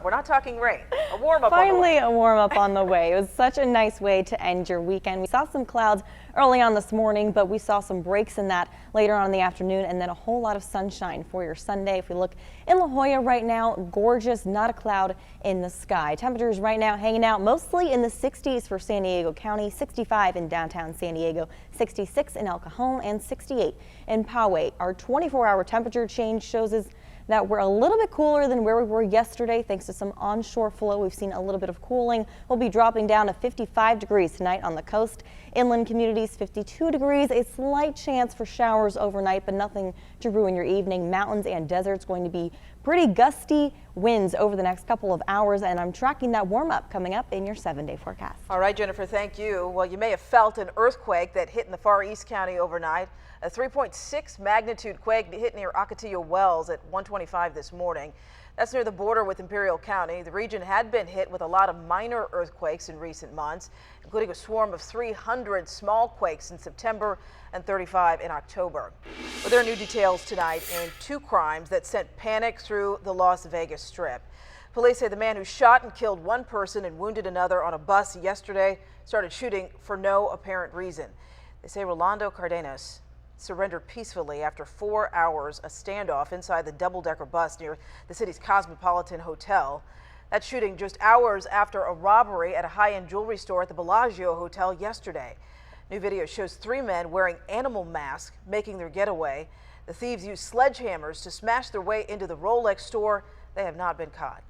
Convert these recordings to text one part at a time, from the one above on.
We're not talking rain. A warm-up. Finally, a warm-up on the way. It was such a nice way to end your weekend. We saw some clouds early on this morning, but we saw some breaks in that later on in the afternoon, and then a whole lot of sunshine for your Sunday. If we look in La Jolla right now, gorgeous, not a cloud in the sky. Temperatures right now hanging out mostly in the 60s for San Diego County, 65 in downtown San Diego, 66 in El Cajon, and 68 in Poway. Our 24-hour temperature change shows us that we're a little bit cooler than where we were yesterday thanks to some onshore flow. We've seen a little bit of cooling. We'll be dropping down to 55 degrees tonight on the coast. Inland communities 52 degrees. A slight chance for showers overnight, but nothing to ruin your evening. Mountains and deserts going to be pretty gusty winds over the next couple of hours, and I'm tracking that warm up coming up in your 7-day forecast. All right, Jennifer, thank you. Well, you may have felt an earthquake that hit in the Far East County overnight. A 3.6 magnitude quake hit near Ocotillo Wells at 1:25 this morning. That's near the border with Imperial County. The region had been hit with a lot of minor earthquakes in recent months, including a swarm of 300 small quakes in September and 35 in October. Well, there are new details tonight in two crimes that sent panic through the Las Vegas Strip. Police say the man who shot and killed one person and wounded another on a bus yesterday started shooting for no apparent reason. They say Rolando Cardenas surrendered peacefully after 4 hours, a standoff inside the double-decker bus near the city's Cosmopolitan Hotel. That shooting just hours after a robbery at a high-end jewelry store at the Bellagio Hotel yesterday. New video shows three men wearing animal masks making their getaway. The thieves used sledgehammers to smash their way into the Rolex store. They have not been caught.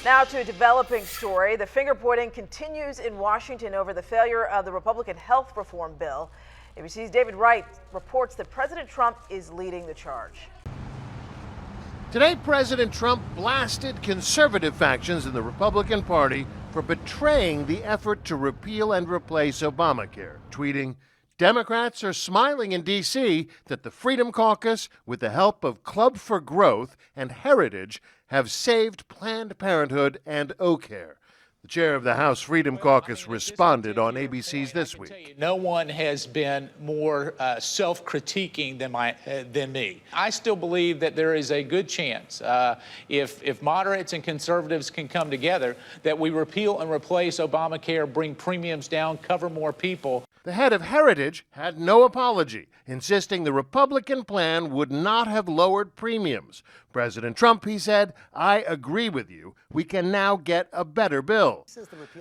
Now to a developing story. The finger-pointing continues in Washington over the failure of the Republican health reform bill. ABC's David Wright reports that President Trump is leading the charge. Today, President Trump blasted conservative factions in the Republican Party for betraying the effort to repeal and replace Obamacare, tweeting, "Democrats are smiling in D.C. that the Freedom Caucus, with the help of Club for Growth and Heritage, have saved Planned Parenthood and Ocare." The chair of the House Freedom Caucus responded on ABC's This Week. No one has been more self-critiquing than me. I still believe that there is a good chance, if moderates and conservatives can come together, that we repeal and replace Obamacare, bring premiums down, cover more people. The head of Heritage had no apology, insisting the Republican plan would not have lowered premiums. President Trump, he said, "I agree with you. We can now get a better bill."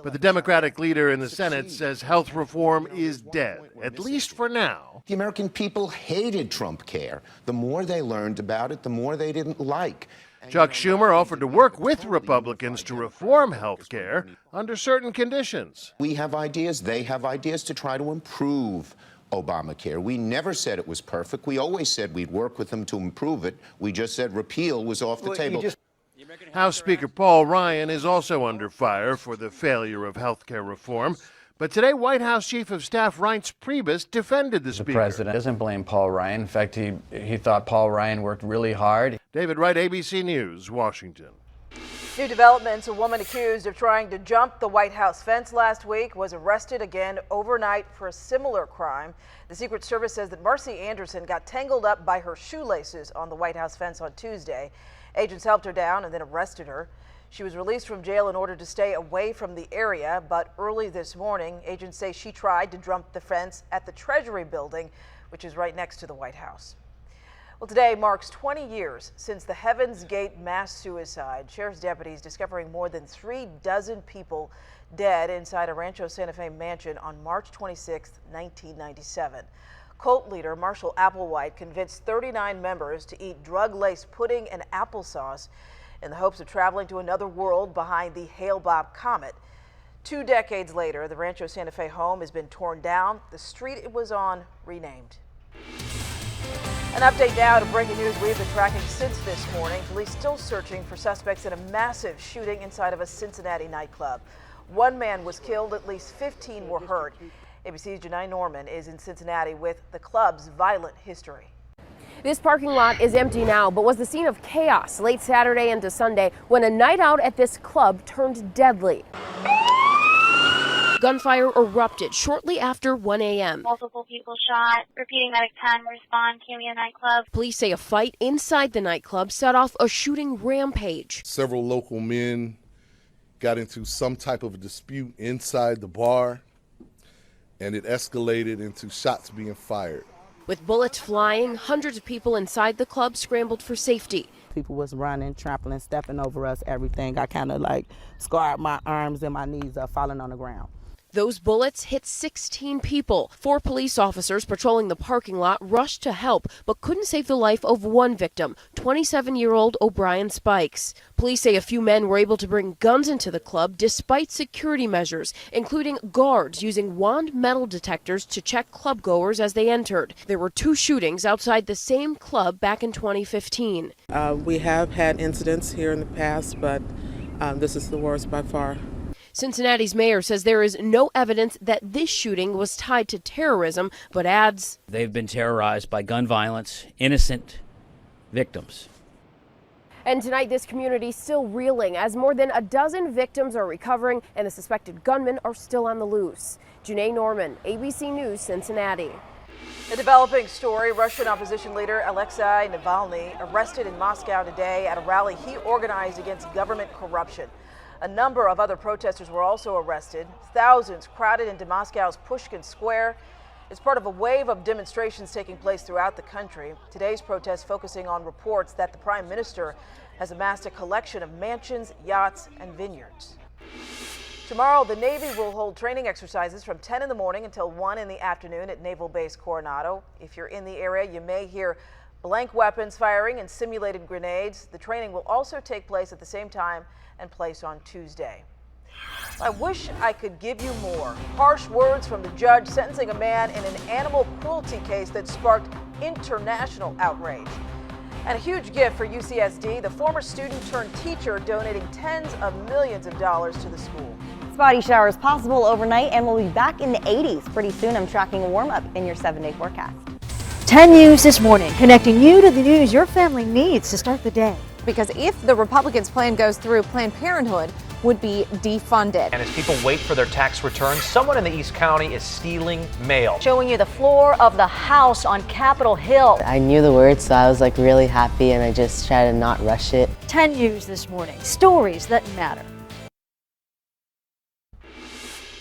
But the Democratic leader in the Senate says health reform is dead, at least for now. The American people hated Trump care. The more they learned about it, the more they didn't like. Chuck Schumer offered to work with Republicans to reform health care under certain conditions. We have ideas, they have ideas to try to improve Obamacare. We never said it was perfect. We always said we'd work with them to improve it. We just said repeal was off the table. House Speaker Paul Ryan is also under fire for the failure of health care reform. But today, White House Chief of Staff Reince Priebus defended the Speaker. The president doesn't blame Paul Ryan. In fact, he thought Paul Ryan worked really hard. David Wright, ABC News, Washington. New developments. A woman accused of trying to jump the White House fence last week was arrested again overnight for a similar crime. The Secret Service says that Marcy Anderson got tangled up by her shoelaces on the White House fence on Tuesday. Agents helped her down and then arrested her. She was released from jail in order to stay away from the area, but early this morning, agents say she tried to jump the fence at the Treasury building, which is right next to the White House. Well, today marks 20 years since the Heaven's Gate mass suicide. Sheriff's deputies discovering more than 36 people dead inside a Rancho Santa Fe mansion on March 26, 1997. Cult leader Marshall Applewhite convinced 39 members to eat drug-laced pudding and applesauce in the hopes of traveling to another world behind the Hale-Bopp comet. 2 decades later, the Rancho Santa Fe home has been torn down, the street it was on renamed. An update now to breaking news we've been tracking since this morning. Police still searching for suspects in a massive shooting inside of a Cincinnati nightclub. 1 man was killed, at least 15 were hurt. ABC's Janai Norman is in Cincinnati with the club's violent history. This parking lot is empty now, but was the scene of chaos late Saturday into Sunday when a night out at this club turned deadly. Gunfire erupted shortly after 1 a.m. Multiple people shot. Repeating medic 10, respond, Cameo nightclub. Police say a fight inside the nightclub set off a shooting rampage. Several local men got into some type of a dispute inside the bar, and it escalated into shots being fired. With bullets flying, hundreds of people inside the club scrambled for safety. People was running, trampling, stepping over us, everything. I kind of like scarred my arms and my knees up, falling on the ground. Those bullets hit 16 people. 4 police officers patrolling the parking lot rushed to help, but couldn't save the life of one victim, 27-year-old O'Brien Spikes. Police say a few men were able to bring guns into the club despite security measures, including guards using wand metal detectors to check clubgoers as they entered. There were 2 shootings outside the same club back in 2015. We have had incidents here in the past, but this is the worst by far. Cincinnati's mayor says there is no evidence that this shooting was tied to terrorism, but adds they've been terrorized by gun violence, innocent victims. And tonight, this community still reeling as more than a dozen victims are recovering and the suspected gunmen are still on the loose. Janae Norman, ABC News, Cincinnati. A developing story, Russian opposition leader Alexei Navalny arrested in Moscow today at a rally he organized against government corruption. A number of other protesters were also arrested. Thousands crowded into Moscow's Pushkin Square. It's part of a wave of demonstrations taking place throughout the country. Today's protest focusing on reports that the prime minister has amassed a collection of mansions, yachts, and vineyards. Tomorrow, the Navy will hold training exercises from 10 in the morning until 1 in the afternoon at Naval Base Coronado. If you're in the area, you may hear blank weapons firing and simulated grenades. The training will also take place at the same time and place on Tuesday. I wish I could give you more. Harsh words from the judge sentencing a man in an animal cruelty case that sparked international outrage. And a huge gift for UCSD, the former student turned teacher donating tens of millions of dollars to the school. Spotty showers possible overnight, and we'll be back in the 80s pretty soon. I'm tracking a warm up in your 7-day forecast. 10 News this morning, connecting you to the news your family needs to start the day. Because if the Republicans' plan goes through, Planned Parenthood would be defunded. And as people wait for their tax returns, someone in the East County is stealing mail. Showing you the floor of the house on Capitol Hill. I knew the words, so I was really happy, and I just tried to not rush it. 10 News this morning, stories that matter.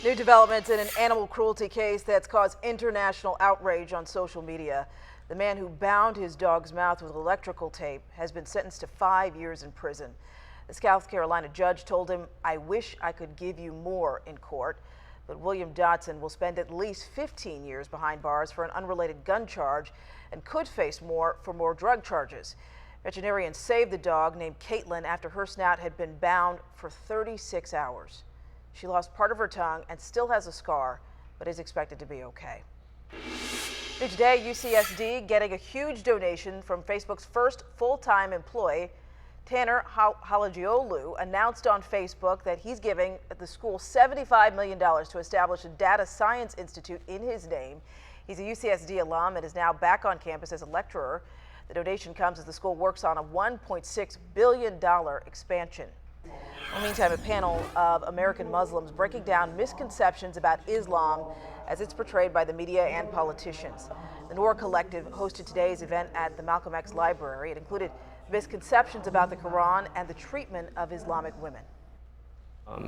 New developments in an animal cruelty case that's caused international outrage on social media. The man who bound his dog's mouth with electrical tape has been sentenced to 5 years in prison. The South Carolina judge told him, "I wish I could give you more," in court. But William Dotson will spend at least 15 years behind bars for an unrelated gun charge and could face more for more drug charges. Veterinarians saved the dog named Caitlin after her snout had been bound for 36 hours. She lost part of her tongue and still has a scar, but is expected to be okay. New today, UCSD getting a huge donation from Facebook's first full-time employee. Tanner Halagiolu announced on Facebook that he's giving the school $75 million to establish a data science institute in his name. He's a UCSD alum and is now back on campus as a lecturer. The donation comes as the school works on a $1.6 billion expansion. In the meantime, a panel of American Muslims breaking down misconceptions about Islam as it's portrayed by the media and politicians. The Noor Collective hosted today's event at the Malcolm X Library. It included misconceptions about the Quran and the treatment of Islamic women.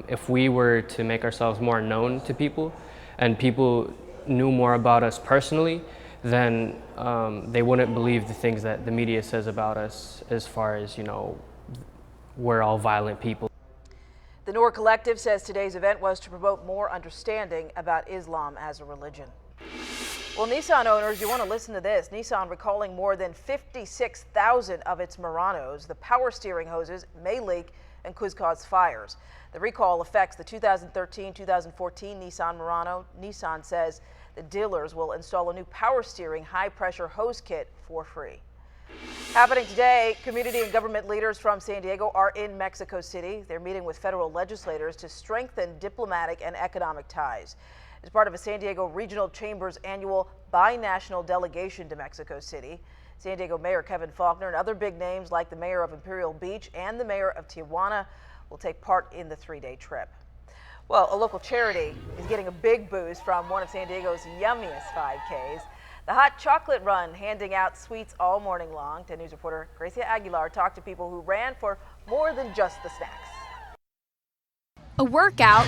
If we were to make ourselves more known to people and people knew more about us personally, then they wouldn't believe the things that the media says about us as far as, we're all violent people. The Noor Collective says today's event was to promote more understanding about Islam as a religion. Well, Nissan owners, you want to listen to this. Nissan recalling more than 56,000 of its Muranos. The power steering hoses may leak and could cause fires. The recall affects the 2013-2014 Nissan Murano. Nissan says the dealers will install a new power steering high-pressure hose kit for free. Happening today, community and government leaders from San Diego are in Mexico City. They're meeting with federal legislators to strengthen diplomatic and economic ties. As part of a San Diego Regional Chamber's annual binational delegation to Mexico City, San Diego Mayor Kevin Faulconer and other big names like the mayor of Imperial Beach and the mayor of Tijuana will take part in the 3-day trip. Well, a local charity is getting a big boost from one of San Diego's yummiest 5Ks. The Hot Chocolate Run, handing out sweets all morning long. 10 News reporter Gracia Aguilar talked to people who ran for more than just the snacks. A workout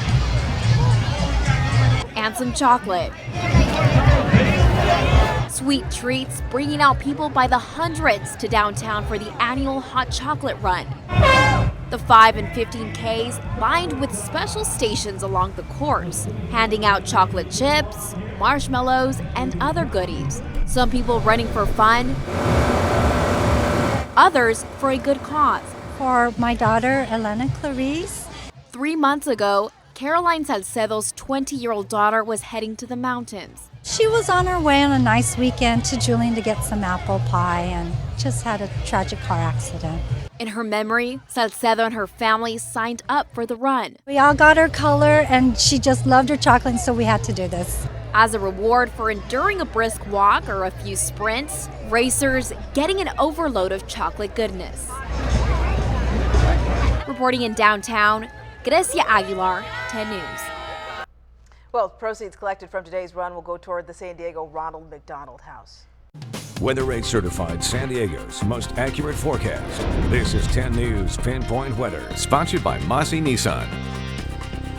and some chocolate. Sweet treats bringing out people by the hundreds to downtown for the annual Hot Chocolate Run. The 5 and 15Ks lined with special stations along the course, handing out chocolate chips, marshmallows, and other goodies. Some people running for fun, others for a good cause. For my daughter, Elena Clarice. 3 months ago, Caroline Salcedo's 20-year-old daughter was heading to the mountains. She was on her way on a nice weekend to Julian to get some apple pie and just had a tragic car accident. In her memory, Salcedo and her family signed up for the run. We all got her color and she just loved her chocolate, so we had to do this. As a reward for enduring a brisk walk or a few sprints, racers getting an overload of chocolate goodness. Reporting in downtown, Gracia Aguilar, 10 News. Well, proceeds collected from today's run will go toward the San Diego Ronald McDonald House. WeatheRate certified San Diego's most accurate forecast. This is 10 News Pinpoint Weather, sponsored by Mossy Nissan.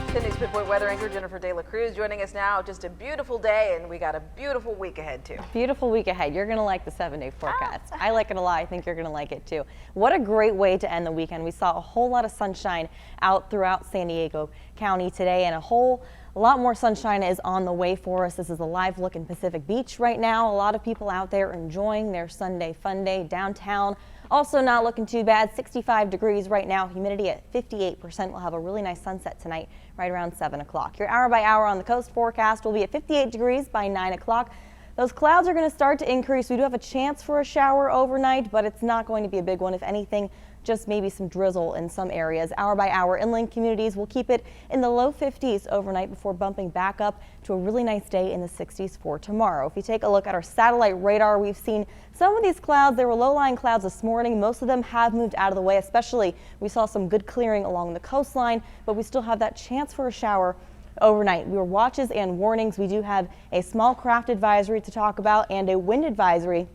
10 News Pinpoint weather anchor Jennifer Delacruz joining us now. Just a beautiful day, and we got a beautiful week ahead too. Beautiful week ahead. You're going to like the 7-day forecast. I like it a lot. I think you're going to like it too. What a great way to end the weekend. We saw a whole lot of sunshine out throughout San Diego County today, and a lot more sunshine is on the way for us. This is a live look in Pacific Beach right now. A lot of people out there enjoying their Sunday fun day downtown. Also not looking too bad. 65 degrees right now. Humidity at 58%. We'll have a really nice sunset tonight right around 7 o'clock. Your hour by hour on the coast forecast will be at 58 degrees by 9 o'clock. Those clouds are going to start to increase. We do have a chance for a shower overnight, but it's not going to be a big one. If anything, just maybe some drizzle in some areas. Hour by hour, inland communities will keep it in the low 50s overnight before bumping back up to a really nice day in the 60s for tomorrow. If you take a look at our satellite radar, we've seen some of these clouds. There were low-lying clouds this morning. Most of them have moved out of the way, especially we saw some good clearing along the coastline, but we still have that chance for a shower overnight. We were watches and warnings. We do have a small craft advisory to talk about and a wind advisory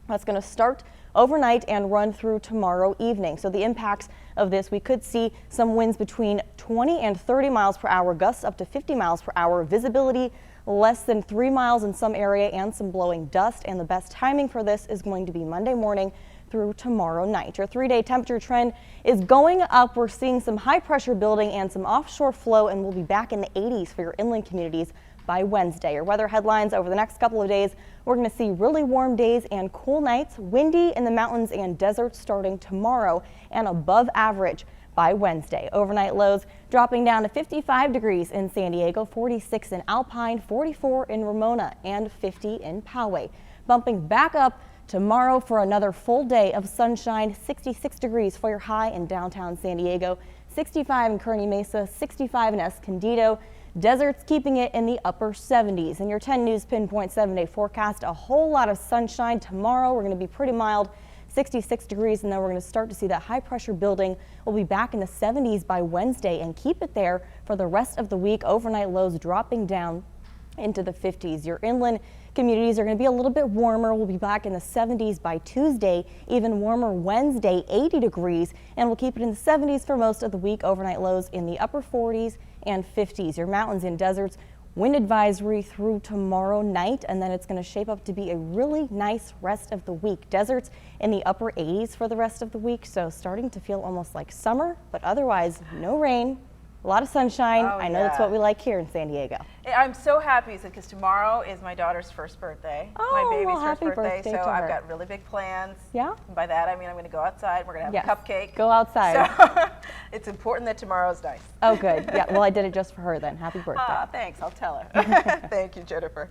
that's going to start overnight and run through tomorrow evening. So the impacts of this, we could see some winds between 20 and 30 miles per hour, gusts up to 50 miles per hour, visibility less than 3 miles in some area, and some blowing dust. And the best timing for this is going to be Monday morning through tomorrow night. Your 3-day temperature trend is going up. We're seeing some high pressure building and some offshore flow, and we'll be back in the 80s for your inland communities by Wednesday. Your weather headlines over the next couple of days. We're going to see really warm days and cool nights, windy in the mountains and deserts starting tomorrow, and above average by Wednesday. Overnight lows dropping down to 55 degrees in San Diego, 46 in Alpine, 44 in Ramona, and 50 in Poway. Bumping back up tomorrow for another full day of sunshine, 66 degrees for your high in downtown San Diego, 65 in Kearny Mesa, 65 in Escondido. Deserts keeping it in the upper 70s. In your 10 News Pinpoint 7-day forecast, a whole lot of sunshine tomorrow. We're going to be pretty mild, 66 degrees, and then we're going to start to see that high pressure building. We'll be back in the 70s by Wednesday and keep it there for the rest of the week. Overnight lows dropping down into the 50s. Your inland communities are going to be a little bit warmer. We'll be back in the 70s by Tuesday, even warmer Wednesday, 80 degrees, and we'll keep it in the 70s for most of the week. Overnight lows in the upper 40s and 50s. Your mountains and deserts, wind advisory through tomorrow night, and then it's going to shape up to be a really nice rest of the week. Deserts in the upper 80s for the rest of the week, so starting to feel almost like summer, but otherwise no rain. A lot of sunshine. I know that's what we like here in San Diego. I'm so happy because tomorrow is my daughter's first birthday. My baby's first birthday. So I've got really big plans. Yeah? And by that I mean I'm going to go outside. We're going to have a cupcake. Go outside. So it's important that tomorrow's nice. Oh, good. Yeah. Well, I did it just for her then. Happy birthday. Thanks. I'll tell her. Thank you, Jennifer.